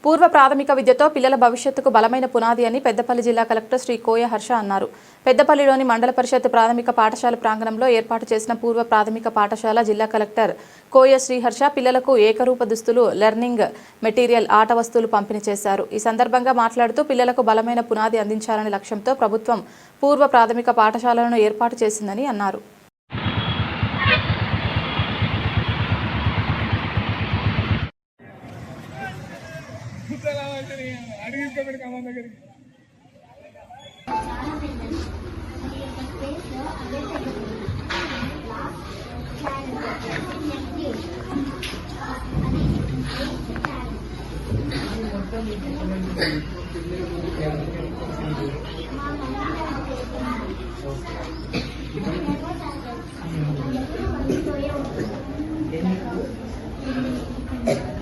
పూర్వ ప్రాథమిక విద్యతో పిల్లల భవిష్యత్తుకు బలమైన పునాది అని పెద్దపల్లి జిల్లా కలెక్టర్ శ్రీ కోయ హర్ష అన్నారు. పెద్దపల్లిలోని మండల పరిషత్ ప్రాథమిక పాఠశాల ప్రాంగణంలో ఏర్పాటు చేసిన పూర్వ ప్రాథమిక పాఠశాల జిల్లా కలెక్టర్ కోయ శ్రీహర్ష పిల్లలకు ఏకరూప దుస్తులు, లెర్నింగ్ మెటీరియల్, ఆట వస్తువులు పంపిణీ చేశారు. ఈ సందర్భంగా మాట్లాడుతూ పిల్లలకు బలమైన పునాది అందించాలనే లక్ష్యంతో ప్రభుత్వం పూర్వ ప్రాథమిక పాఠశాలను ఏర్పాటు చేసిందని అన్నారు. Thank you.